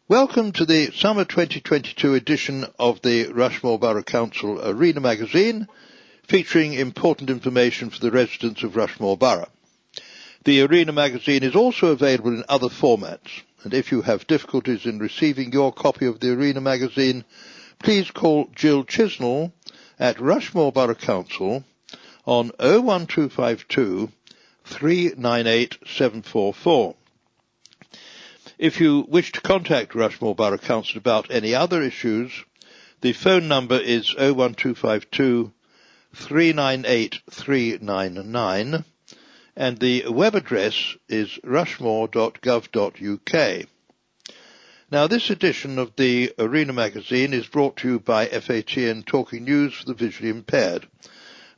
Welcome to the Summer 2022 edition of the Rushmore Borough Council Arena magazine, featuring important information for the residents of Rushmore Borough. The Arena magazine is also available in other formats, and if you have difficulties in receiving your copy of the Arena magazine, please call Jill Chisnell at Rushmore Borough Council on 01252 398 744. If you wish to contact Rushmore Borough Council about any other issues, the phone number is 01252 398 399 and the web address is rushmore.gov.uk. Now, this edition of the Arena magazine is brought to you by FATN Talking News for the Visually Impaired.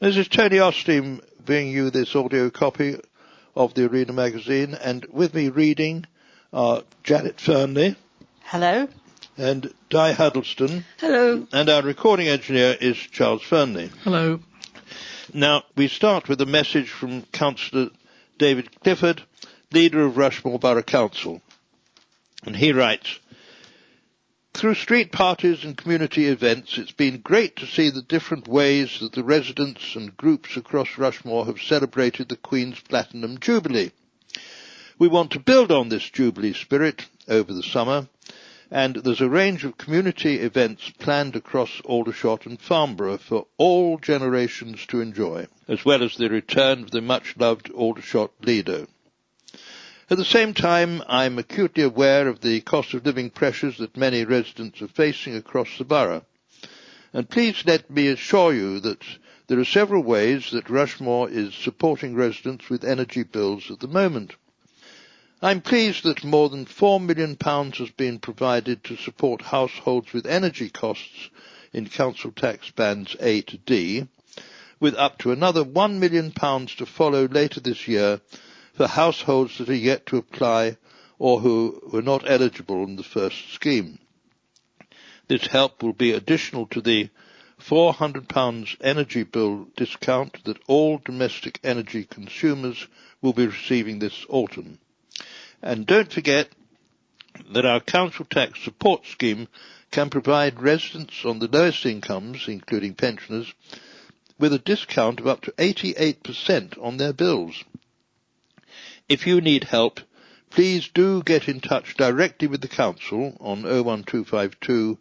This is Tony Osteen bringing you this audio copy of the Arena magazine, and with me reading are Janet Fernley. Hello. And Di Huddleston. Hello. And our recording engineer is Charles Fernley. Hello. Now, we start with a message from Councillor David Clifford, leader of Rushmore Borough Council. And he writes, "Through street parties and community events, it's been great to see the different ways that the residents and groups across Rushmore have celebrated the Queen's Platinum Jubilee. We want to build on this Jubilee spirit over the summer, and there's a range of community events planned across Aldershot and Farnborough for all generations to enjoy, as well as the return of the much-loved Aldershot Lido. At the same time, I'm acutely aware of the cost of living pressures that many residents are facing across the borough. And please let me assure you that there are several ways that Rushmore is supporting residents with energy bills at the moment. I'm pleased that more than £4 million has been provided to support households with energy costs in council tax bands A to D, with up to another £1 million to follow later this year for households that are yet to apply or who were not eligible in the first scheme. This help will be additional to the £400 energy bill discount that all domestic energy consumers will be receiving this autumn. And don't forget that our council tax support scheme can provide residents on the lowest incomes, including pensioners, with a discount of up to 88% on their bills. If you need help, please do get in touch directly with the council on 01252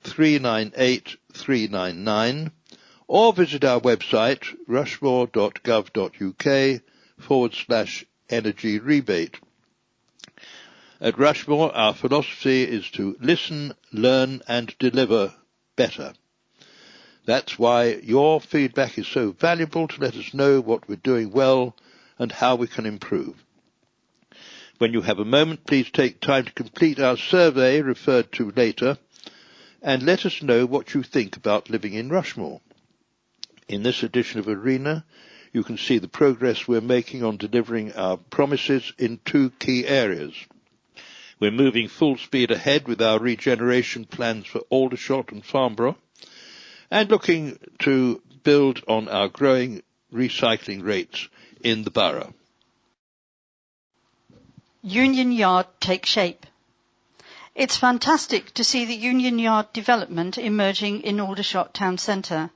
398 399 or visit our website rushmore.gov.uk/energy rebate. At Rushmore, our philosophy is to listen, learn and deliver better. That's why your feedback is so valuable to let us know what we're doing well and how we can improve. When you have a moment, please take time to complete our survey referred to later and let us know what you think about living in Rushmore. In this edition of Arena, you can see the progress we're making on delivering our promises in two key areas. We're moving full speed ahead with our regeneration plans for Aldershot and Farnborough, and looking to build on our growing recycling rates in the borough. Union Yard take shape. It's fantastic to see the Union Yard development emerging in Aldershot Town Centre.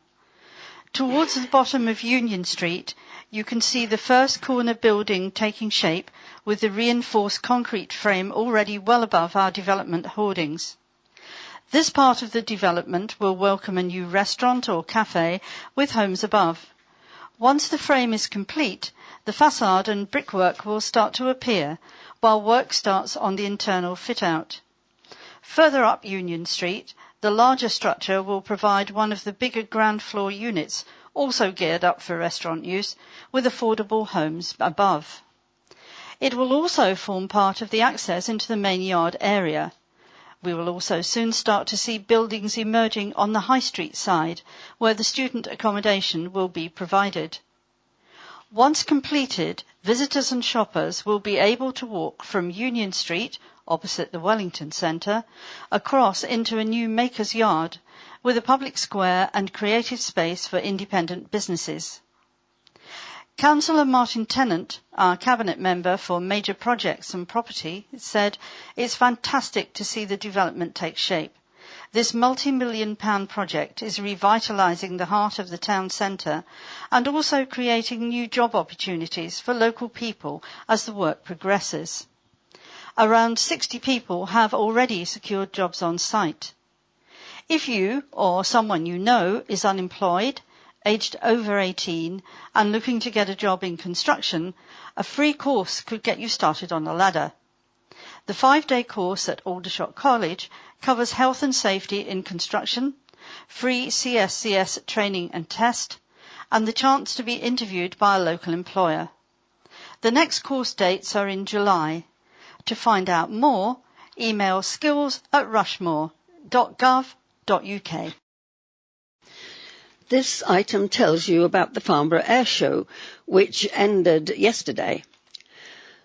Towards the bottom of Union Street, you can see the first corner building taking shape with the reinforced concrete frame already well above our development hoardings. This part of the development will welcome a new restaurant or cafe with homes above. Once the frame is complete, the facade and brickwork will start to appear, while work starts on the internal fit-out. Further up Union Street, the larger structure will provide one of the bigger ground floor units, also geared up for restaurant use, with affordable homes above. It will also form part of the access into the main yard area. We will also soon start to see buildings emerging on the High Street side, where the student accommodation will be provided. Once completed, visitors and shoppers will be able to walk from Union Street, opposite the Wellington Centre, across into a new Maker's Yard, with a public square and creative space for independent businesses. Councillor Martin Tennant, our Cabinet Member for Major Projects and Property, said, "It's fantastic to see the development take shape. This multi-million-pound project is revitalising the heart of the town centre and also creating new job opportunities for local people as the work progresses. Around 60 people have already secured jobs on site. If you or someone you know is unemployed, aged over 18 and looking to get a job in construction, a free course could get you started on the ladder. The 5-day course at Aldershot College covers health and safety in construction, free CSCS training and test, and the chance to be interviewed by a local employer. The next course dates are in July. To find out more, email skills@rushmore.gov.uk. This item tells you about the Farnborough Air Show, which ended yesterday.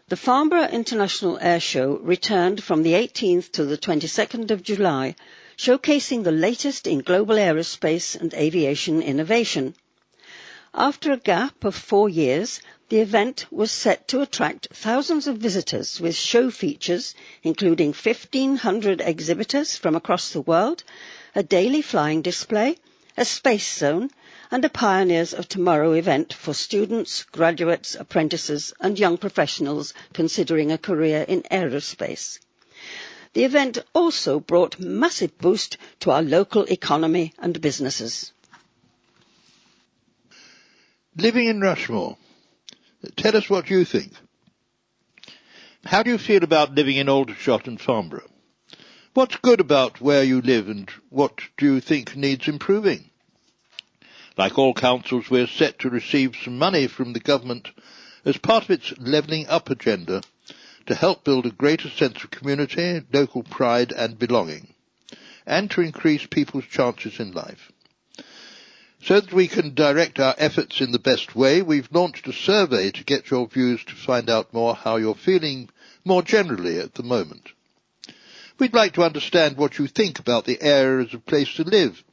The Farnborough International Air Show returned from the 18th to the 22nd of July, showcasing the latest in global aerospace and aviation innovation. After a gap of 4 years, the event was set to attract thousands of visitors with show features, including 1,500 exhibitors from across the world, a daily flying display, a space zone, and a Pioneers of Tomorrow event for students, graduates, apprentices and young professionals considering a career in aerospace. The event also brought massive boost to our local economy and businesses. Living in Rushmore. Tell us what you think. How do you feel about living in Aldershot and Farnborough? What's good about where you live and what do you think needs improving? Like all councils, we're set to receive some money from the government as part of its levelling up agenda to help build a greater sense of community, local pride and belonging, and to increase people's chances in life. So that we can direct our efforts in the best way, we've launched a survey to get your views to find out more how you're feeling more generally at the moment. We'd like to understand what you think about the area as a place to live,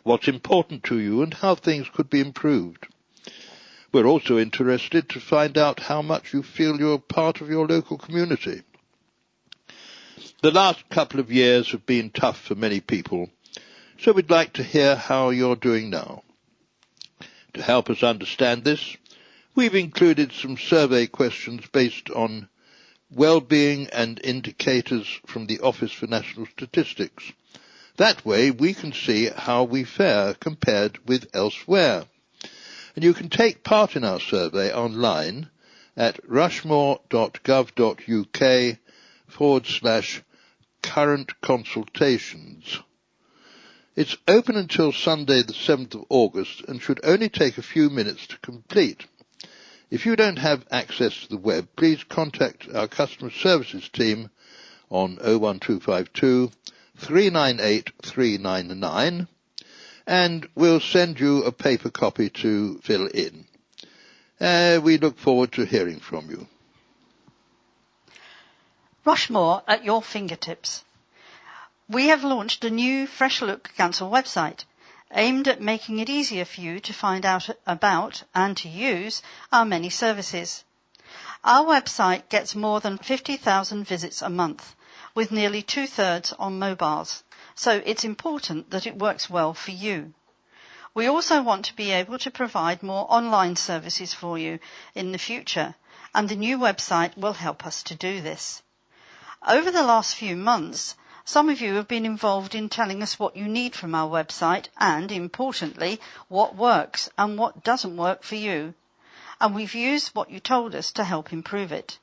what's important to you and how things could be improved. We're also interested to find out how much you feel you're part of your local community. The last couple of years have been tough for many people, so we'd like to hear how you're doing now. To help us understand this, we've included some survey questions based on well-being and indicators from the Office for National Statistics. That way we can see how we fare compared with elsewhere. And you can take part in our survey online at rushmore.gov.uk/current consultations. It's open until Sunday the 7th of August and should only take a few minutes to complete. If you don't have access to the web, please contact our customer services team on 01252 398 399 and we'll send you a paper copy to fill in. We look forward to hearing from you. Rushmore at your fingertips. We have launched a new fresh look council website aimed at making it easier for you to find out about and to use our many services. Our website gets more than 50,000 visits a month, with nearly 2/3 on mobiles, so it's important that it works well for you. We also want to be able to provide more online services for you in the future, and the new website will help us to do this. Over the last few months, some of you have been involved in telling us what you need from our website and, importantly, what works and what doesn't work for you. And we've used what you told us to help improve it.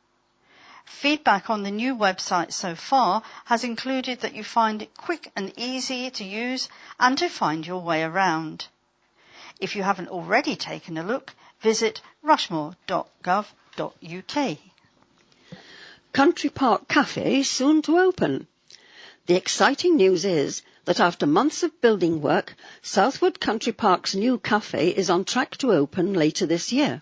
Feedback on the new website so far has included that you find it quick and easy to use and to find your way around. If you haven't already taken a look, visit rushmore.gov.uk. Country Park Cafe is soon to open. The exciting news is that after months of building work, Southwood Country Park's new cafe is on track to open later this year.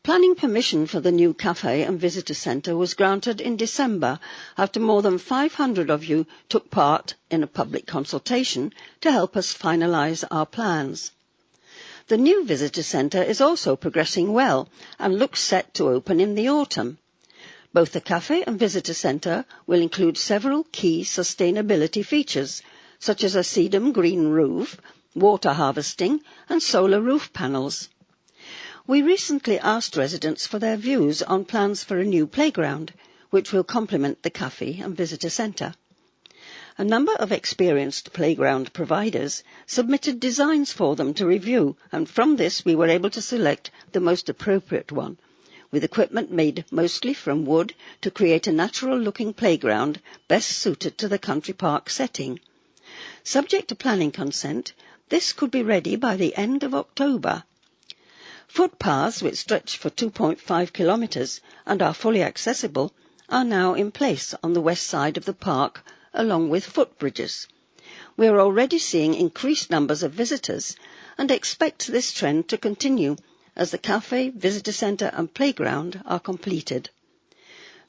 Planning permission for the new cafe and visitor centre was granted in December after more than 500 of you took part in a public consultation to help us finalise our plans. The new visitor centre is also progressing well and looks set to open in the autumn. Both the cafe and visitor centre will include several key sustainability features, such as a sedum green roof, water harvesting and solar roof panels. We recently asked residents for their views on plans for a new playground, which will complement the cafe and visitor centre. A number of experienced playground providers submitted designs for them to review, and from this we were able to select the most appropriate one, with equipment made mostly from wood to create a natural-looking playground best suited to the country park setting. Subject to planning consent, this could be ready by the end of October. Footpaths, which stretch for 2.5 kilometres and are fully accessible, are now in place on the west side of the park, along with footbridges. We are already seeing increased numbers of visitors and expect this trend to continue as the cafe, visitor centre and playground are completed.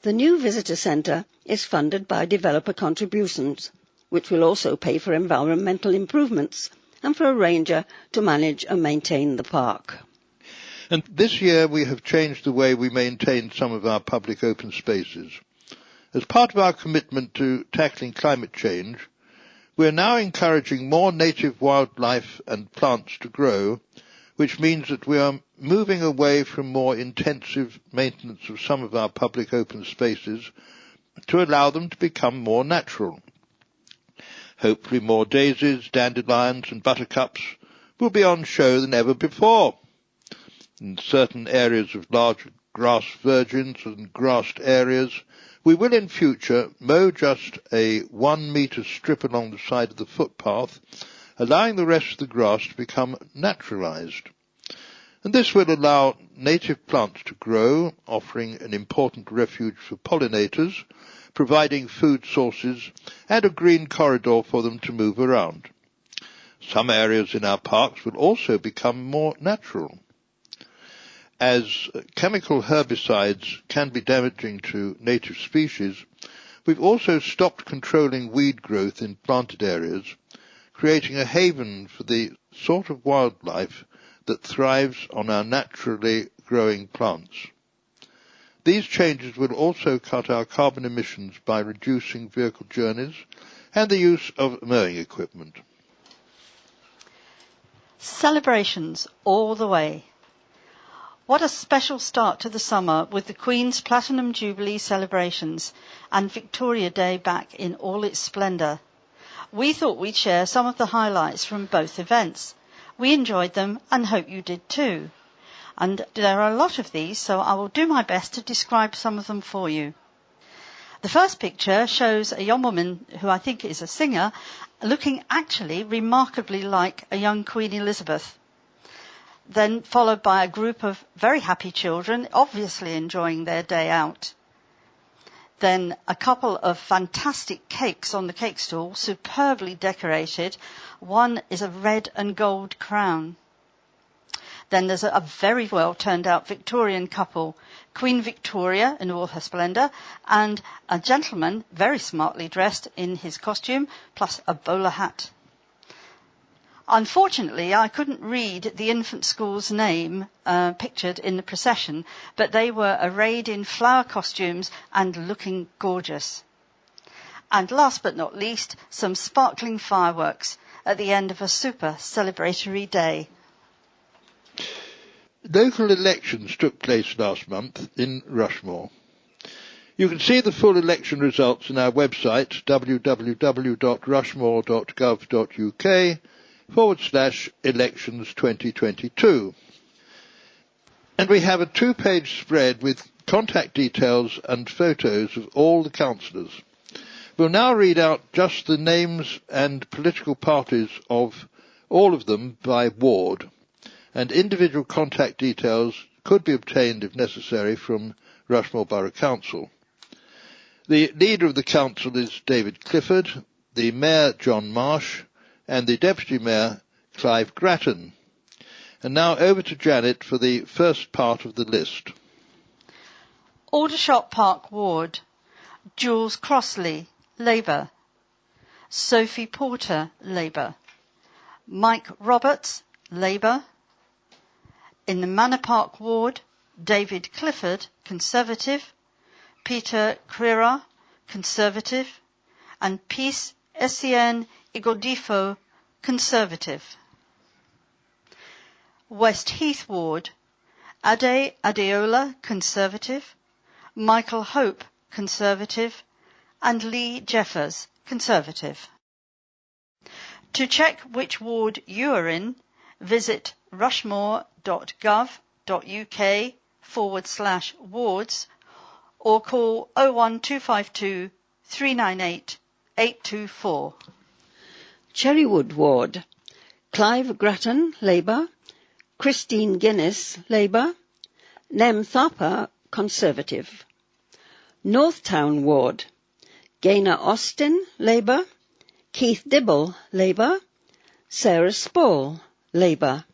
The new visitor centre is funded by developer contributions, which will also pay for environmental improvements and for a ranger to manage and maintain the park. And this year we have changed the way we maintain some of our public open spaces. As part of our commitment to tackling climate change, we are now encouraging more native wildlife and plants to grow, which means that we are moving away from more intensive maintenance of some of our public open spaces to allow them to become more natural. Hopefully more daisies, dandelions and buttercups will be on show than ever before. In certain areas of large grass virgins and grassed areas, we will in future mow just a 1 metre strip along the side of the footpath, allowing the rest of the grass to become naturalised. And this will allow native plants to grow, offering an important refuge for pollinators, providing food sources and a green corridor for them to move around. Some areas in our parks will also become more natural. As chemical herbicides can be damaging to native species, we've also stopped controlling weed growth in planted areas, creating a haven for the sort of wildlife that thrives on our naturally growing plants. These changes will also cut our carbon emissions by reducing vehicle journeys and the use of mowing equipment. Celebrations all the way. What a special start to the summer with the Queen's Platinum Jubilee celebrations and Victoria Day back in all its splendour. We thought we'd share some of the highlights from both events. We enjoyed them and hope you did too. And there are a lot of these, so I will do my best to describe some of them for you. The first picture shows a young woman who I think is a singer, looking actually remarkably like a young Queen Elizabeth. Then followed by a group of very happy children, obviously enjoying their day out. Then a couple of fantastic cakes on the cake stall, superbly decorated. One is a red and gold crown. Then there's a very well turned out Victorian couple, Queen Victoria in all her splendour, and a gentleman very smartly dressed in his costume, plus a bowler hat. Unfortunately, I couldn't read the infant school's name pictured in the procession, but they were arrayed in flower costumes and looking gorgeous. And last but not least, some sparkling fireworks at the end of a super celebratory day. Local elections took place last month in Rushmore. You can see the full election results on our website, www.rushmore.gov.uk/elections 2022. And we have a 2-page spread with contact details and photos of all the councillors. We'll now read out just the names and political parties of all of them by ward, and individual contact details could be obtained if necessary from Rushmore Borough Council. The leader of the council is David Clifford, the Mayor John Marsh, and the Deputy Mayor Clive Grattan. And now over to Janet for the first part of the list. Aldershot Park Ward, Jules Crossley, Labour. Sophie Porter, Labour. Mike Roberts, Labour. In the Manor Park ward, David Clifford, Conservative, Peter Crira, Conservative, and Peace Essien Igodifo, Conservative. West Heath ward, Ade Adeola, Conservative, Michael Hope, Conservative, and Lee Jeffers, Conservative. To check which ward you are in, visit rushmore.gov.uk/wards or call 01252 398 824. Cherrywood ward, Clive Grattan, Labour, Christine Guinness, Labour, Nem Thapa, Conservative. Northtown ward, Gaynor Austin, Labour, Keith Dibble, Labour, Sarah Spall, Labour.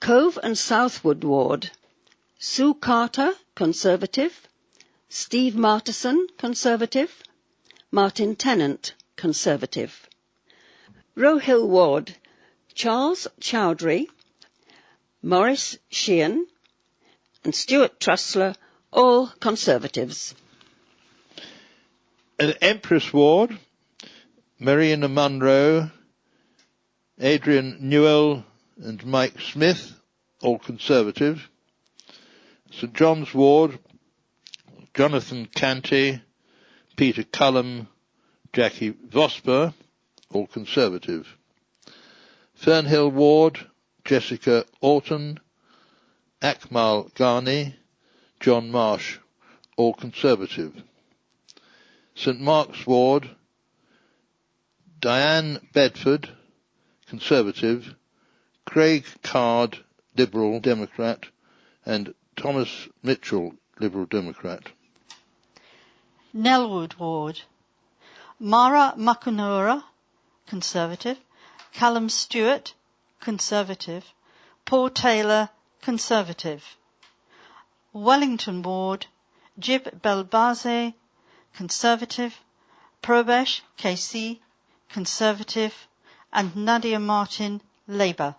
Cove and Southwood ward, Sue Carter, Conservative, Steve Martison, Conservative, Martin Tennant, Conservative. Roe Hill ward, Charles Chowdhury, Maurice Sheehan and Stuart Trussler, all Conservatives. Empress ward, Marina Munro, Adrian Newell and Mike Smith, all Conservative. St John's ward, Jonathan Canty, Peter Cullum, Jackie Vosper, all Conservative. Fernhill ward, Jessica Orton, Akmal Ghani, John Marsh, all Conservative. St Mark's ward, Diane Bedford, Conservative, Craig Card, Liberal Democrat, and Thomas Mitchell, Liberal Democrat. Nellwood ward, Mara Makunura, Conservative, Callum Stewart, Conservative, Paul Taylor, Conservative. Wellington ward, Jib Belbaze, Conservative, Probesh KC, Conservative, and Nadia Martin, Labour.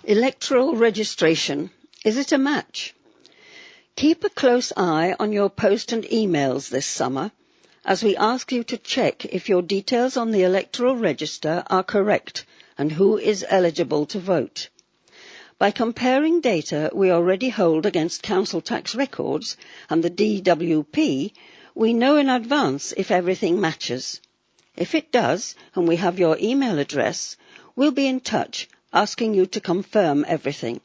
Electoral registration. Is it a match? Keep a close eye on your post and emails this summer as we ask you to check if your details on the electoral register are correct and who is eligible to vote. By comparing data we already hold against council tax records and the DWP, we know in advance if everything matches. If it does, and we have your email address, we'll be in touch asking you to confirm everything.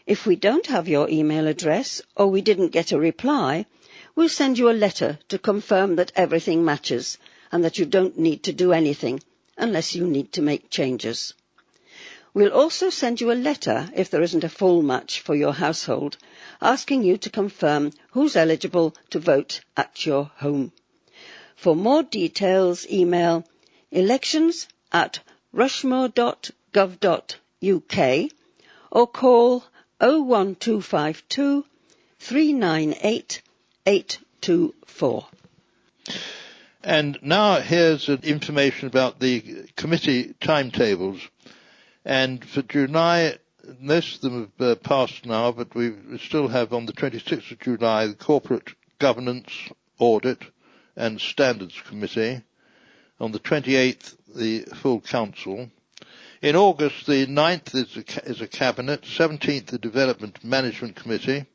If we don't have your email address or we didn't get a reply, we'll send you a letter to confirm that everything matches and that you don't need to do anything unless you need to make changes. We'll also send you a letter if there isn't a full match for your household, asking you to confirm who's eligible to vote at your home. For more details, email elections@rushmore.gov.uk or call 01252 398 824. And now here's information about the committee timetables. And for July, most of them have passed now, but we still have on the 26th of July the Corporate Governance, Audit and Standards Committee. On the 28th, the full council. In August, the 9th is a cabinet, 17th the Development Management Committee,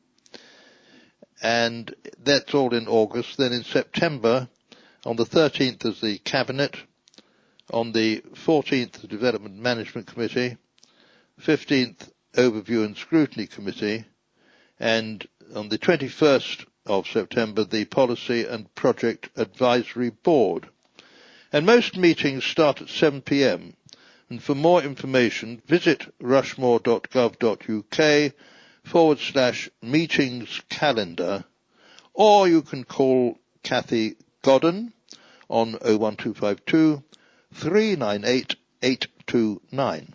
and that's all in August. Then in September, on the 13th is the cabinet, on the 14th the Development Management Committee, 15th Overview and Scrutiny Committee, and on the 21st of September the Policy and Project Advisory Board. And most meetings start at 7 p.m. And for more information, visit rushmore.gov.uk/meetings calendar, or you can call Kathy Godden on 01252 398 829.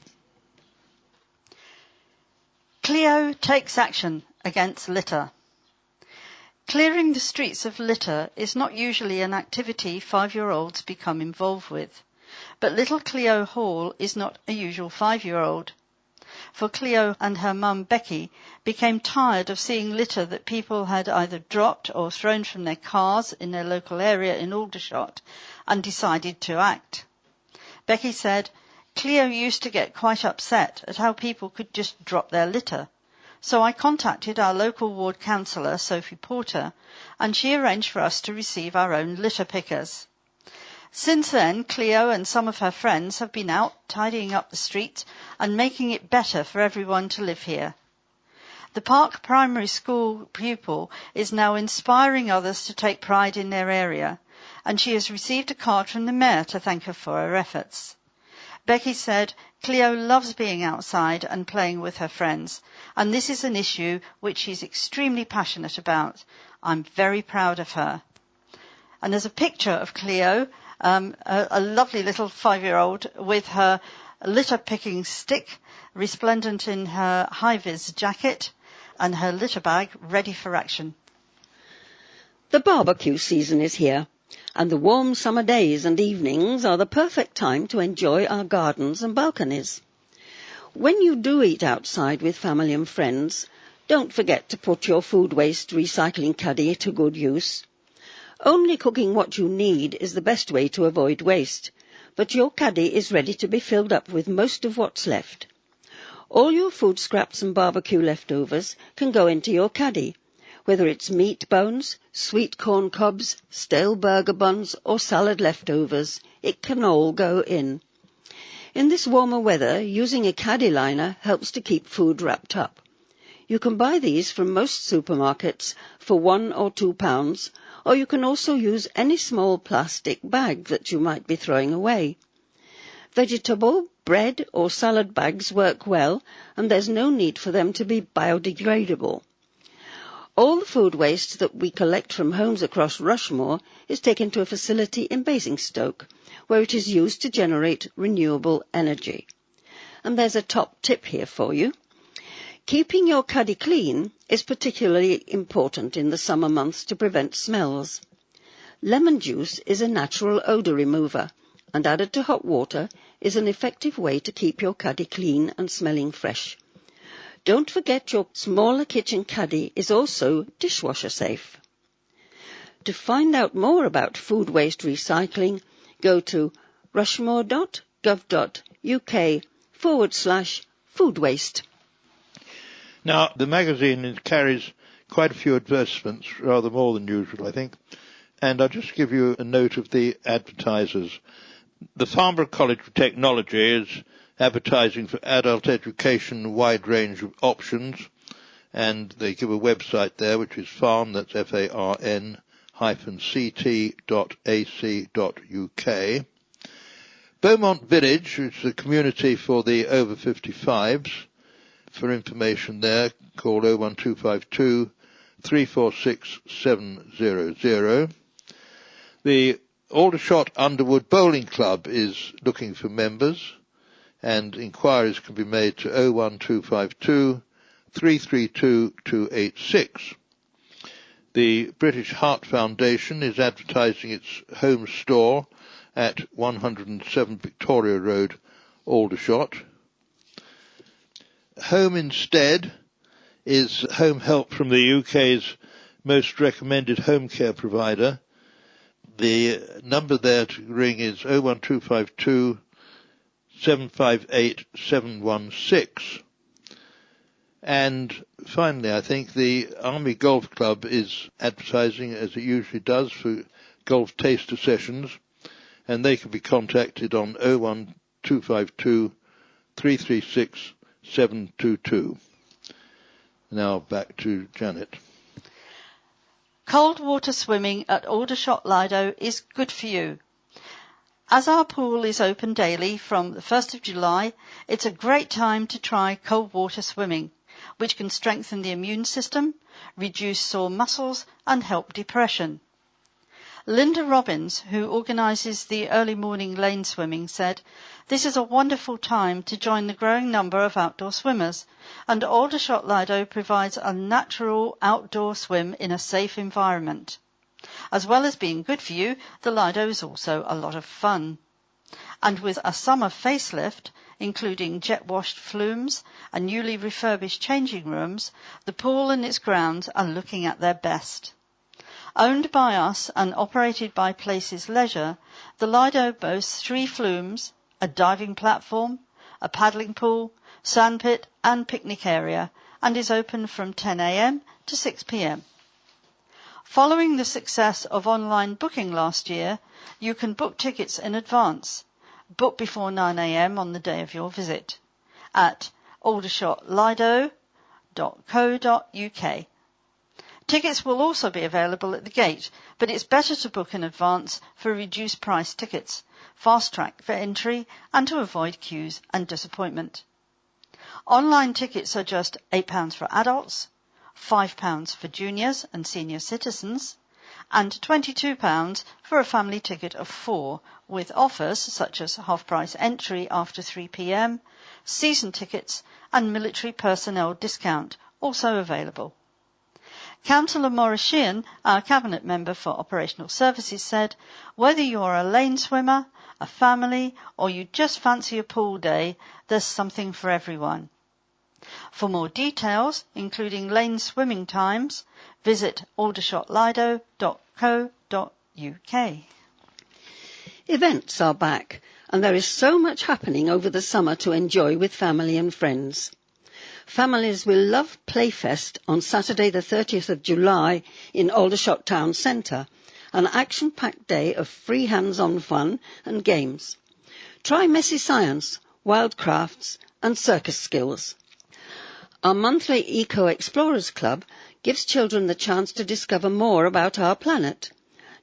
Clio takes action against litter. Clearing the streets of litter is not usually an activity 5-year-olds become involved with, but little Clio Hall is not a usual 5-year-old. for Cleo and her mum Becky became tired of seeing litter that people had either dropped or thrown from their cars in their local area in Aldershot, and decided to act. Becky said, "Cleo used to get quite upset at how people could just drop their litter. So I contacted our local ward councillor, Sophie Porter, and she arranged for us to receive our own litter pickers. Since then, Cleo and some of her friends have been out tidying up the streets and making it better for everyone to live here. The Park Primary School pupil is now inspiring others to take pride in their area, and she has received a card from the Mayor to thank her for her efforts." Becky said, "Cleo loves being outside and playing with her friends, and this is an issue which she's extremely passionate about. I'm very proud of her." And there's a picture of Cleo, a lovely little 5-year-old with her litter picking stick, resplendent in her high-vis jacket, and her litter bag ready for action. The barbecue season is here, and the warm summer days and evenings are the perfect time to enjoy our gardens and balconies. When you do eat outside with family and friends, don't forget to put your food waste recycling caddy to good use. Only cooking what you need is the best way to avoid waste, but your caddy is ready to be filled up with most of what's left. All your food scraps and barbecue leftovers can go into your caddy, whether it's meat bones, sweet corn cobs, stale burger buns or salad leftovers, it can all go in. In this warmer weather, using a caddy liner helps to keep food wrapped up. You can buy these from most supermarkets for £1 or £2, or you can also use any small plastic bag that you might be throwing away. Vegetable, bread or salad bags work well, and there's no need for them to be biodegradable. All the food waste that we collect from homes across Rushmore is taken to a facility in Basingstoke, where it is used to generate renewable energy. And there's a top tip here for you. Keeping your caddy clean is particularly important in the summer months to prevent smells. Lemon juice is a natural odour remover, and added to hot water is an effective way to keep your caddy clean and smelling fresh. Don't forget your smaller kitchen caddy is also dishwasher safe. To find out more about food waste recycling, go to rushmore.gov.uk/food waste. Now, the magazine carries quite a few advertisements, rather more than usual, I think, and I'll just give you a note of the advertisers. The Farnborough College of Technology is advertising for adult education, a wide range of options, and they give a website there, which is farn, that's farn-ct.ac.uk. Beaumont Village, which is a community for the over 55s. For information there, call 01252 346 700. The Aldershot Underwood Bowling Club is looking for members, and inquiries can be made to 01252 332 286. The British Heart Foundation is advertising its home store at 107 Victoria Road, Aldershot. Home Instead is home help from the UK's most recommended home care provider. The number there to ring is 01252 758 716. And finally, I think the Army Golf Club is advertising, as it usually does, for golf taster sessions, and they can be contacted on 01252 336 722. Now back to Janet. Cold water swimming at Aldershot Lido is good for you. As our pool is open daily from the 1st of July, it's a great time to try cold water swimming, which can strengthen the immune system, reduce sore muscles and help depression. Linda Robbins, who organises the early morning lane swimming, said, "This is a wonderful time to join the growing number of outdoor swimmers, and Aldershot Lido provides a natural outdoor swim in a safe environment. As well as being good for you, the Lido is also a lot of fun. And with a summer facelift, including jet-washed flumes and newly refurbished changing rooms, the pool and its grounds are looking at their best. Owned by us and operated by Places Leisure, the Lido boasts 3 flumes, a diving platform, a paddling pool, sandpit and picnic area, and is open from 10 a.m. to 6 p.m. Following the success of online booking last year, you can book tickets in advance. Book before 9 a.m. on the day of your visit at aldershotlido.co.uk. Tickets will also be available at the gate, but it's better to book in advance for reduced price tickets, fast track for entry, and to avoid queues and disappointment. Online tickets are just £8 for adults, £5 for juniors and senior citizens, and £22 for a family ticket of 4, with offers such as half-price entry after 3 p.m, season tickets and military personnel discount also available. Councillor Maurice Sheehan, our Cabinet Member for Operational Services, said, whether you're a lane swimmer, a family, or you just fancy a pool day, there's something for everyone. For more details, including lane swimming times, visit aldershotlido.co.uk. Events are back, and there is so much happening over the summer to enjoy with family and friends. Families will love Playfest on Saturday the 30th of July in Aldershot Town Centre, an action-packed day of free hands-on fun and games. Try messy science, wild crafts and circus skills. Our monthly Eco Explorers Club gives children the chance to discover more about our planet.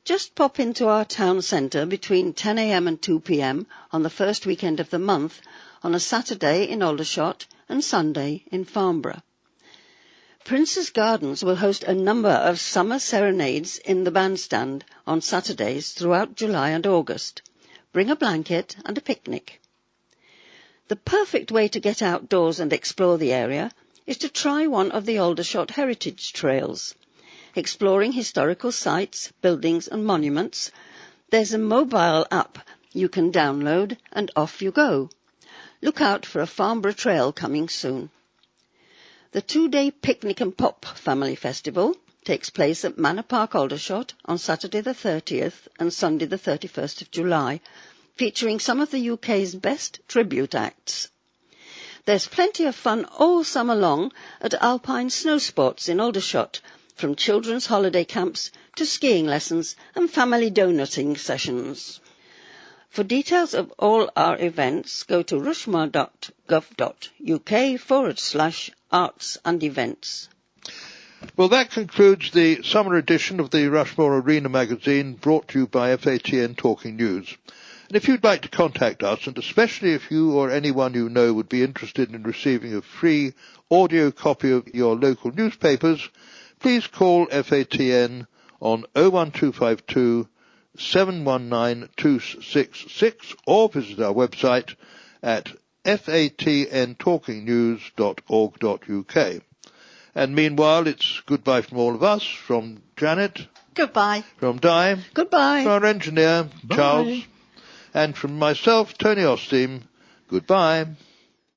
Just pop into our town centre between 10 a.m. and 2 p.m. on the first weekend of the month on a Saturday in Aldershot and Sunday in Farnborough. Prince's Gardens will host a number of summer serenades in the bandstand on Saturdays throughout July and August. Bring a blanket and a picnic. The perfect way to get outdoors and explore the area is to try one of the Aldershot Heritage Trails. Exploring historical sites, buildings and monuments, there's a mobile app you can download and off you go. Look out for a Farnborough Trail coming soon. The 2-day Picnic and Pop Family Festival takes place at Manor Park, Aldershot on Saturday the 30th and Sunday the 31st of July, featuring some of the UK's best tribute acts. There's plenty of fun all summer long at Alpine Snow Sports in Aldershot, from children's holiday camps to skiing lessons and family donutting sessions. For details of all our events, go to rushmore.gov.uk/arts and events. Well, that concludes the summer edition of the Rushmore Arena magazine, brought to you by FATN Talking News. And if you'd like to contact us, and especially if you or anyone you know would be interested in receiving a free audio copy of your local newspapers, please call FATN on 01252 719 266 or visit our website at fatntalkingnews.org.uk. And meanwhile, it's goodbye from all of us, from Janet. Goodbye. From Di. Goodbye. From our engineer, Bye. Charles. And from myself, Tony Osteen. Goodbye.